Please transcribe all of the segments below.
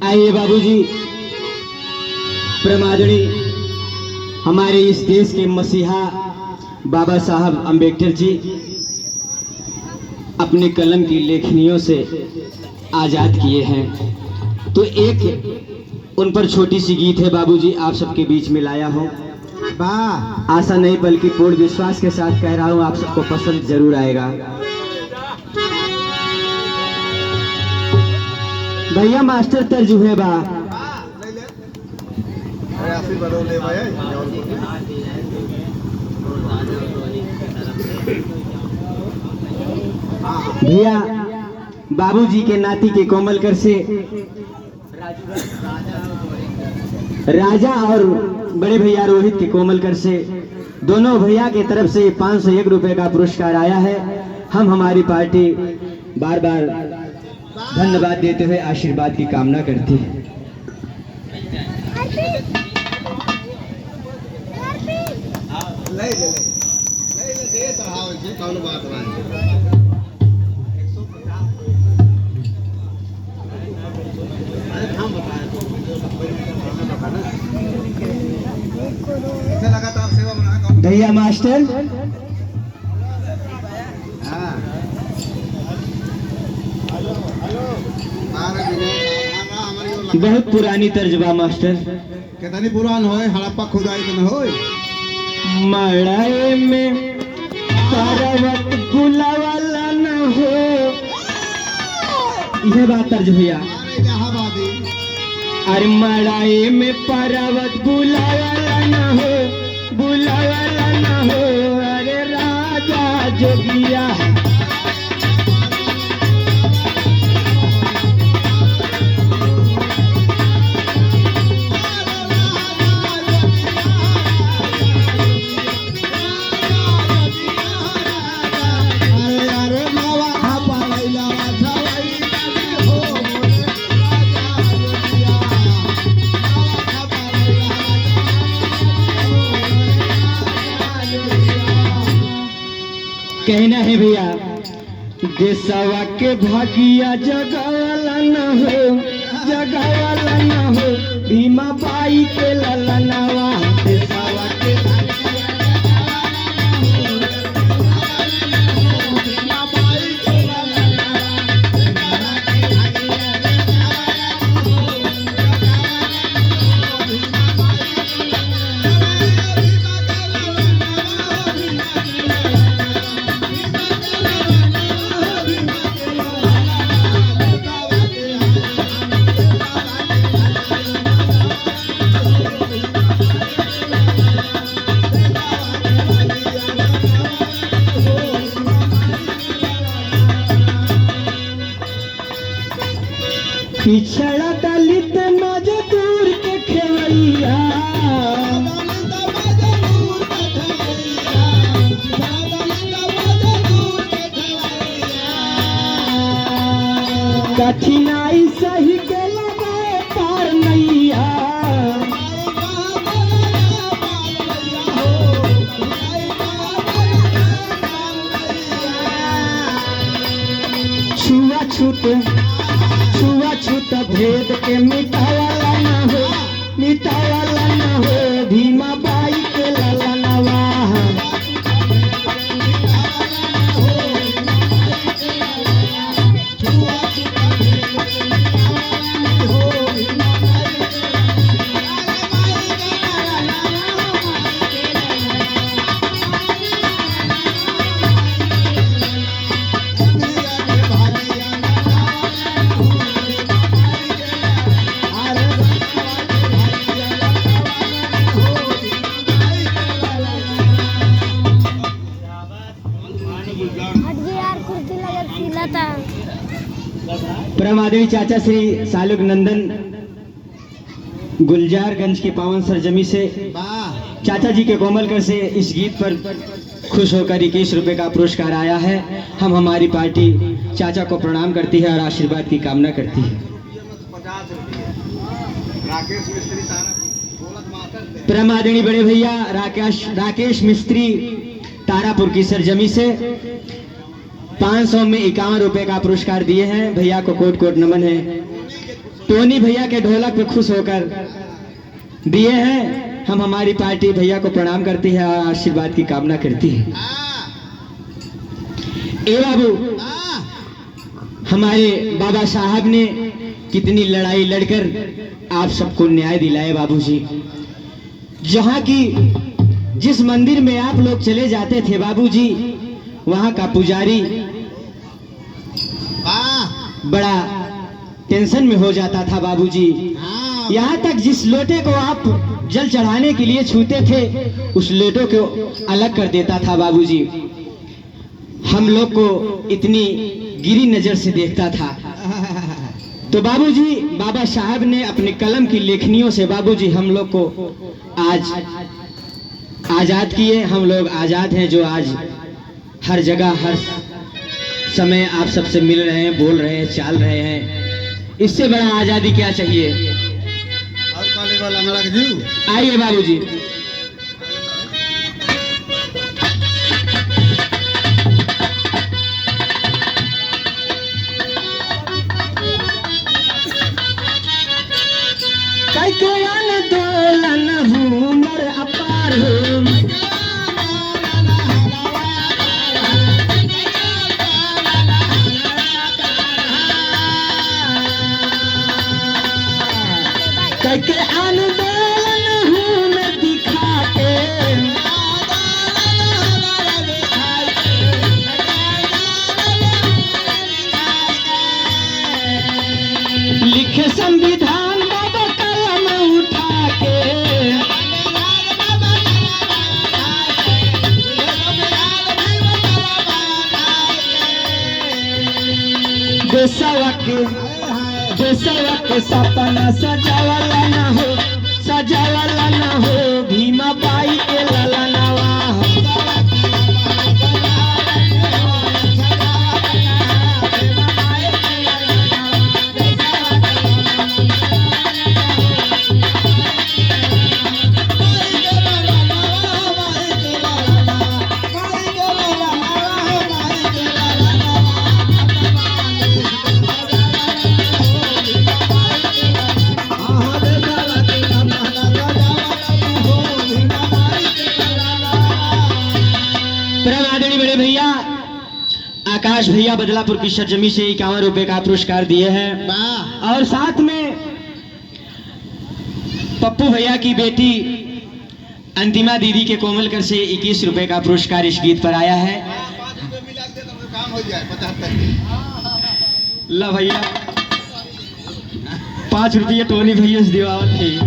आइए बाबूजी, प्रमादनी हमारे इस देश के मसीहा बाबा साहब अम्बेडकर जी अपने कलम की लेखनियों से आजाद किए हैं। तो एक उन पर छोटी सी गीत है बाबूजी, आप सबके बीच में लाया हूँ। आशा नहीं बल्कि पूर्ण विश्वास के साथ कह रहा हूँ, आप सबको पसंद जरूर आएगा। भैया मास्टर तर्जु है बा भैया बाबूजी के नाती के कोमलकर से राजा और बड़े भैया रोहित के कोमलकर से दोनों भैया की तरफ से 501 रुपए का पुरस्कार आया है। हम हमारी पार्टी बार बार धन्यवाद देते हुए आशीर्वाद की कामना करती है। भैया मास्टर बहुत पुरानी तर्जबा मास्टर, कितनी पुरान होए, हड़प्पा खुदाई तो न होए। मड़ाए में पर्वत बुलावाला न हो, यह बात तर्ज भैया। अरे मड़ाए में पर्वत बुलावाला न हो, बुलावाला न हो, अरे राजा जोगिया कहना है भैया, देशवा के भागिया जगावाला न हो, जगावाला न हो, भीमा बाई के ललनावा। देशवा के पिछड़ा दलित मजदूर के खेवैया, कठिनाई सही के लगाए पार नैया। छुआछूत भेद के मिटावाला न हो, मिटावाला न हो, भीमा बाई के ललनवा। परमादेवी चाचा श्री सालुक नंदन गुलजारगंज की पावन सरजमी से चाचा जी के कोमलकर से इस गीत पर खुश होकर 21 रुपए का पुरस्कार आया है। हम हमारी पार्टी चाचा को प्रणाम करती है और आशीर्वाद की कामना करती है। परमादेवी बड़े भैया राकेश मिस्त्री तारापुर की सरजमी से 500 में 51 रुपए का पुरस्कार दिए हैं। भैया को कोट कोट नमन है। टोनी भैया के ढोलक पे खुश होकर दिए हैं। हम हमारी पार्टी भैया को प्रणाम करती है और आशीर्वाद की कामना करती है। ए बाबू, हमारे बाबा साहब ने कितनी लड़ाई लड़कर आप सबको न्याय दिलाए बाबूजी। जहाँ की जिस मंदिर में आप लोग चले जाते थे बाबूजी, वहाँ का पुजारी बड़ा टेंशन में हो जाता था बाबूजी। यहाँ तक जिस लोटे को आप जल चढ़ाने के लिए छूते थे, उस लोटों को अलग कर देता था बाबूजी। हम लोग को इतनी गिरी नजर से देखता था। तो बाबूजी, बाबा साहब ने अपने कलम की लेखनियों से बाबूजी हम लोग को आज आजाद किए। हम लोग आजाद हैं, जो आज हर जगह हर समय आप सबसे मिल रहे हैं, बोल रहे हैं, चाल रहे हैं। इससे बड़ा आजादी क्या चाहिए? आइए बाबूजी। आंदोलन हुनर अपार हो, के आंदोलन हुनर दिखा के लिखे संविधान बाबा कलम उठा के, देशवा के सपना सजावला ना हो भीमा बाई के ललनवा। आकाश भैया बदलापुर की सरजमी से 51 रुपए का पुरस्कार दिए हैं। और साथ में पप्पू भैया की बेटी अंतिमा दीदी के कोमलकर से 21 रुपए का पुरस्कार इस गीत पर आया है। ला भैया 5 रुपये टोनी भैया से दिवावत थी।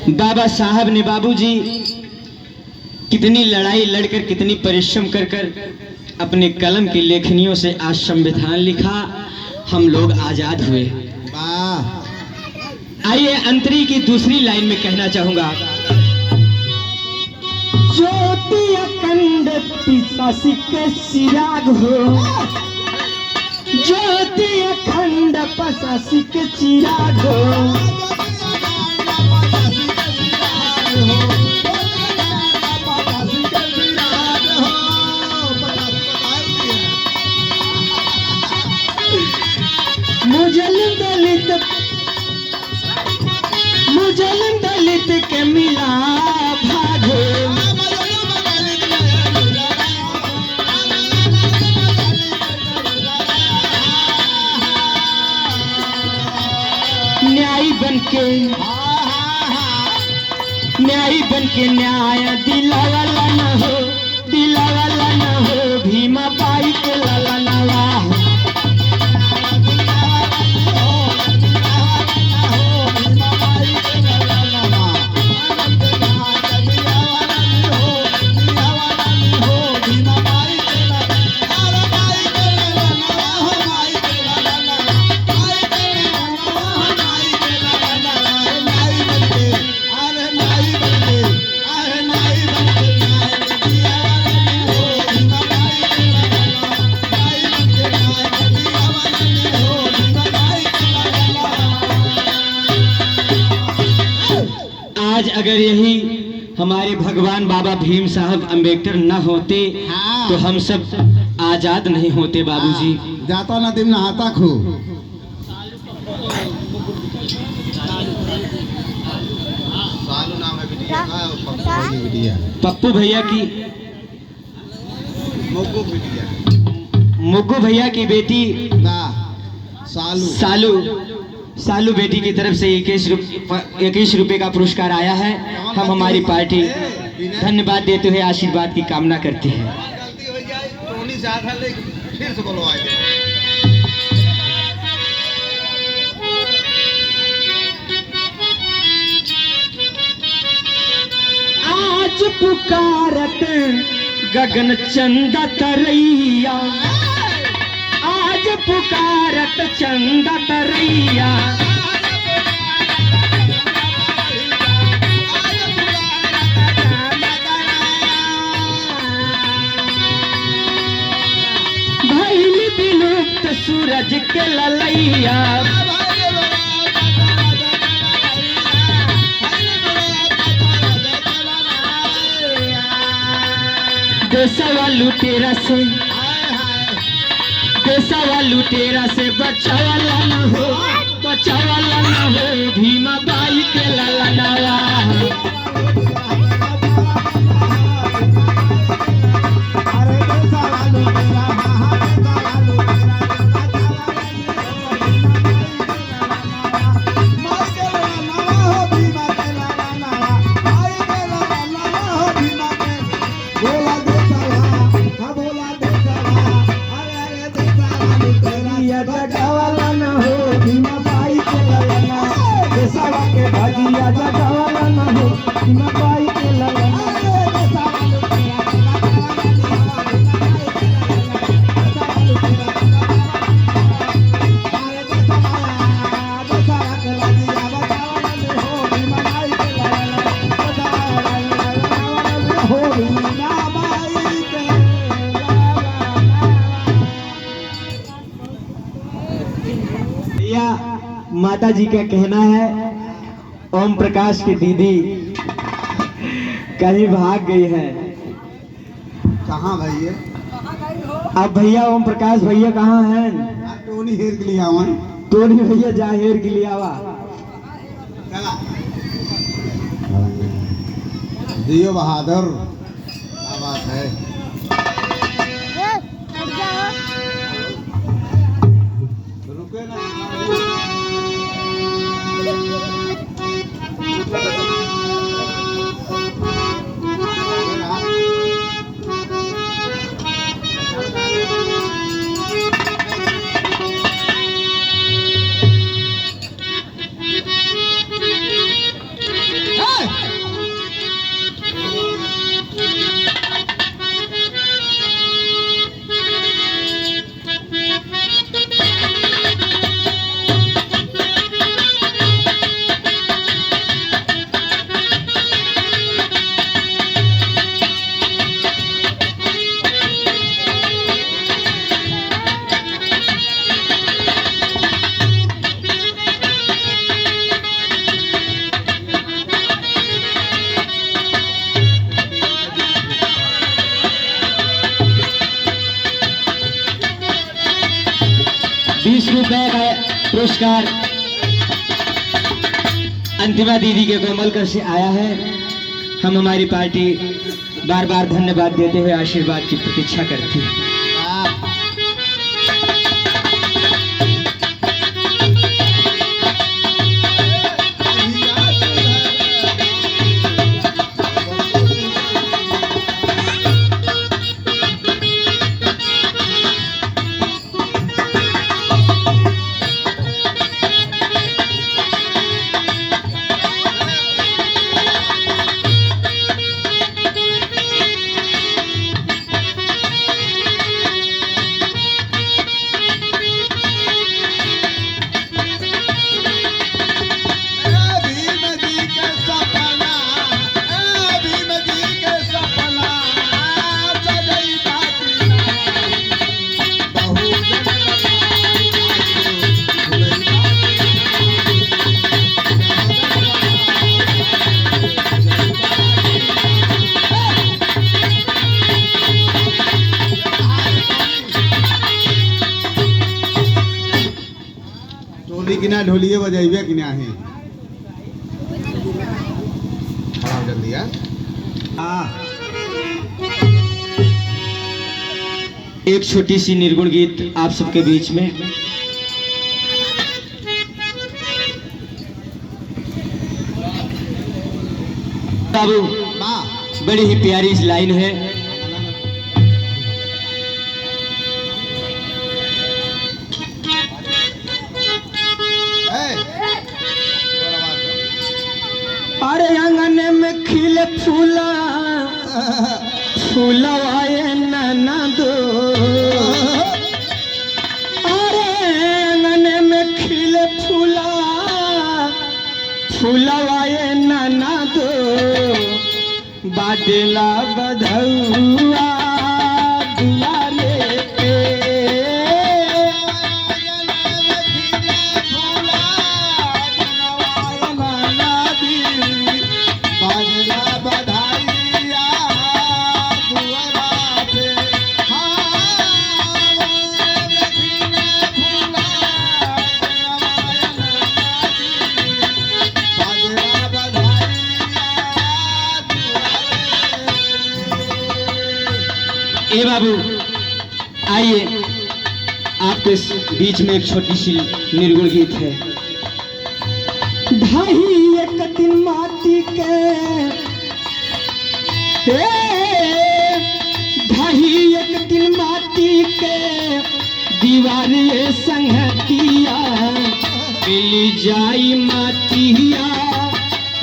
बाबा साहब ने बाबूजी कितनी लड़ाई लड़कर, कितनी परिश्रम कर कर अपने कलम की लेखनियों से आज संविधान लिखा, हम लोग आजाद हुए। आइए अंतरी की दूसरी लाइन में कहना चाहूंगा। ज्योति अखंड पिशासी के चिराग हो, ज्योति अखंड पिशासी के चिराग हो, मुजल दलित के मिला भागो, न्याय बन के न्याय दिलावाला न हो भीमा बाई के ललनवा। आज अगर यही हमारे भगवान बाबा भीम साहब अम्बेडकर न होते, तो हम सब आजाद नहीं होते बाबूजी। जाता ना दिन नहाता खू। सालू नाम है बिटिया का, पप्पू बिटिया, पप्पू भैया की, मोगू बिटिया, मुग्गू भैया की बेटी ना सालू। सालू बेटी की तरफ से 21 रुपए का पुरस्कार आया है। हम हमारी पार्टी धन्यवाद देते हुए आशीर्वाद की कामना करती है। गलती हो जाए टोनी से आधा ले फिर से बुलवाए। आज पुकारत गगन चंदा तरैया, आज पुकारत चंदा तरैया, भइल विलुप्त सूरज के ललैया, देशवा लुटेरा से, देशवा लुटेरा से बचावाला न हो, बचावाला न हो भीमा बाई के ललनावा। जगावाला न हो भीमा बाई के ललना, देशवा के भजिया जगावाला न हो भीमा बाई के ललना। माता जी का कहना है ओम प्रकाश की दीदी कहीं भाग गई है। कहाँ भैया? अब भैया ओम प्रकाश भैया कहाँ हैं? टोनी हेर के लिए आवा। टोनी भैया जा हेर के लिए आवा। दियो बहादुर, क्या बात है। रुके ना। ₹20 का पुरस्कार अंतिमा दीदी के कोमलकर से आया है। हम हमारी पार्टी बार बार धन्यवाद देते हुए आशीर्वाद की प्रतीक्षा करती है। बोली कि ना ढोलिए बजाइबे कि ना है खड़ा हो जल्दी एक छोटी सी निर्गुण गीत आप सबके बीच में। बाबू बड़ी ही प्यारी इस लाइन है। अरे आंगन में खिले फूला फूलवाए नैना दो, अरे आंगन में खिले फूला फूलवाए नैना दो, बादला बधौआ दुआरे पे। ए बाबू आइए, आपके इस बीच में एक छोटी सी निर्गुण गीत है। ढाई एक दिन माटी के ढाई एक दिन माटी के दीवार ये संगतिया, मिली जाई माटिया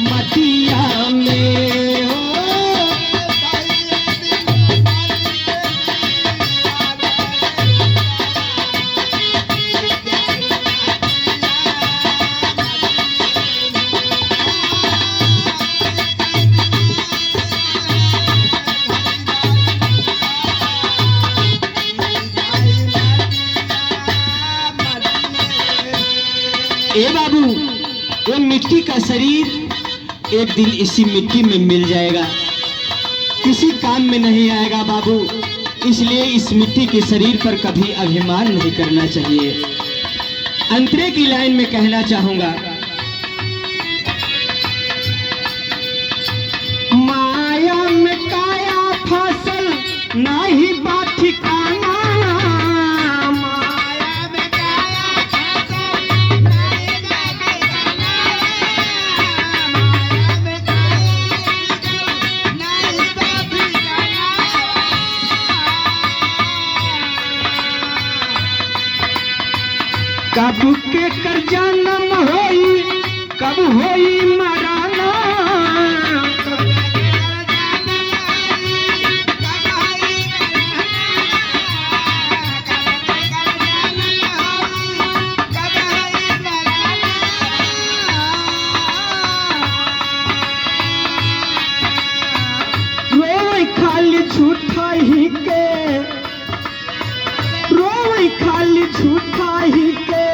मटिया में। ए बाबू, वो मिट्टी का शरीर एक दिन इसी मिट्टी में मिल जाएगा, किसी काम में नहीं आएगा बाबू। इसलिए इस मिट्टी के शरीर पर कभी अभिमान नहीं करना चाहिए। अंतरे की लाइन में कहना चाहूंगा, माया में काया फसल नहीं बात ठिकाना, कब के कर जन्म होई कब होई मराना, रोई खाली झूठा ही के, रोई खाली झूठा ही के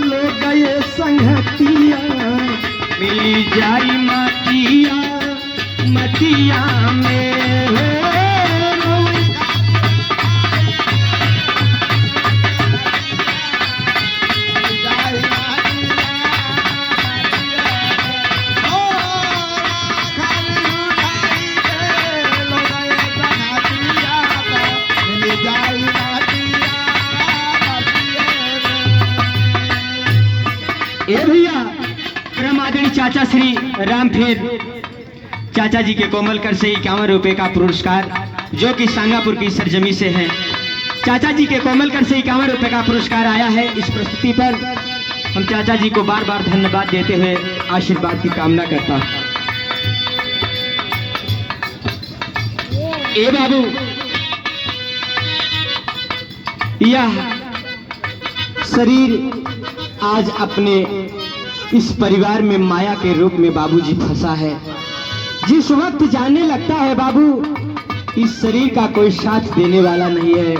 ले गए संगतिया, मिली जाई माटिया मटिया में। ए भैया, परम आदरणीय चाचा श्री रामफेर चाचा जी के कोमल कर से 51 रुपए का पुरस्कार, जो कि सांगापुर की सरजमी से है। चाचा जी के कोमल कर से 51 रुपए का पुरस्कार आया है। इस प्रस्तुति पर हम चाचा जी को बार बार धन्यवाद देते हुए आशीर्वाद की कामना करता हूं। ए बाबू, यह शरीर आज अपने इस परिवार में माया के रूप में बाबूजी फंसा है। जिस वक्त जाने लगता है बाबू, इस शरीर का कोई साथ देने वाला नहीं है।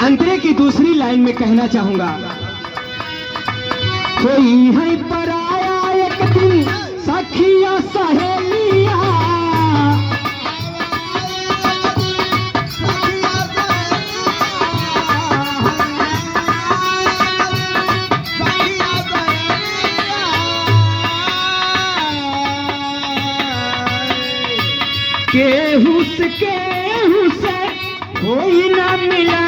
अंतरे की दूसरी लाइन में कहना चाहूंगा, कोई है पराया एक दिन सखिया सहेलिया, कोई ना मिलना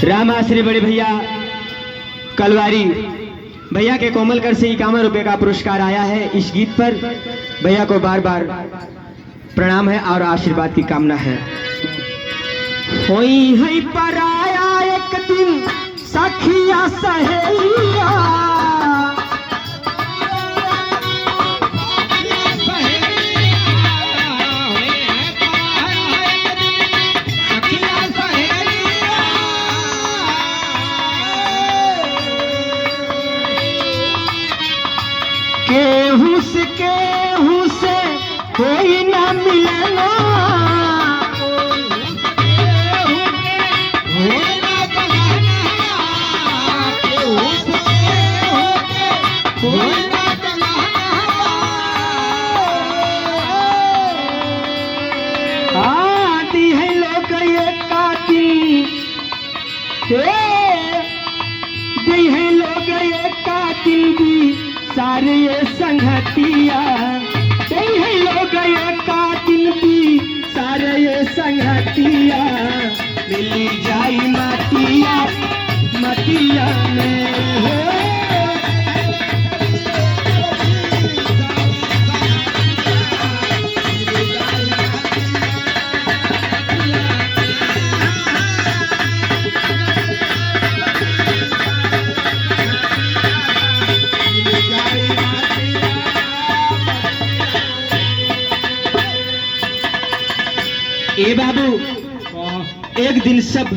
राम आश्री बड़े भैया कलवारी भैया के कोमलकर से 51 रुपए का पुरस्कार आया है। इस गीत पर भैया को बार बार प्रणाम है और आशीर्वाद की कामना है। होई है पराया एक दिन सखिया सहेलिया केहू से कोई ना मिलना आती है लोग ये काती दी है लोग ये कातिल भी सारे ये संगतिया है लोग ये कातिल भी सारे ये संगतिया मिली जाई मटिया मटिया में ए बाबू एक दिन सब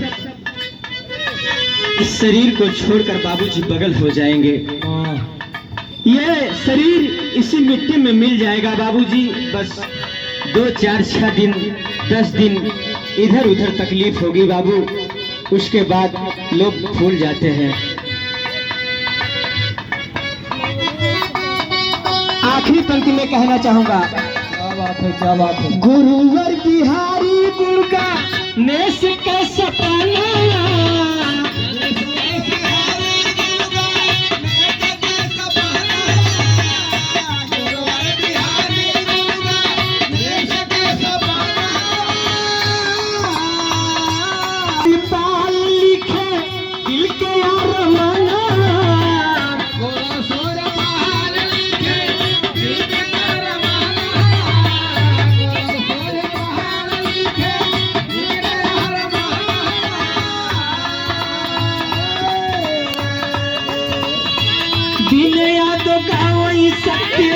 इस शरीर को छोड़कर बाबूजी बगल हो जाएंगे। ये शरीर इसी मिट्टी में मिल जाएगा बाबूजी। बस 2, 4, 6 दिन 10 दिन इधर उधर तकलीफ होगी बाबू, उसके बाद लोग भूल जाते हैं। आखिरी पंक्ति में कहना चाहूंगा, क्या बात है गुरुवर बिहारी गुड़का नेश का सपना लिखे दिल के यार मना दिन याद गावई सत्य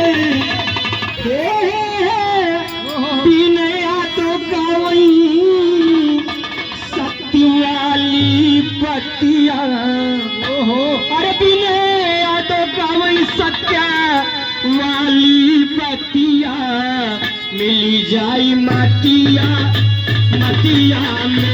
दिन याद गावई सत्याली पतिया अरे दिन याद गावई सत्या वाली पतिया मिली जाई मटिया मटिया में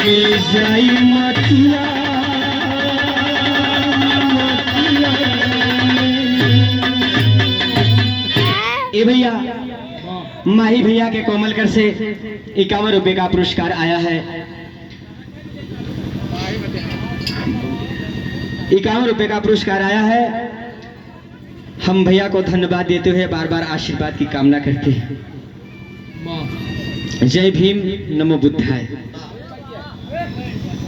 मिल जाई मटिया मटिया। ए भैया माही भैया के कोमलकर से 51 रुपए का पुरस्कार आया है। 51 रुपए का पुरस्कार आया है। हम भैया को धन्यवाद देते हुए बार बार आशीर्वाद की कामना करते हैं। जय भीम, नमो बुद्धाय।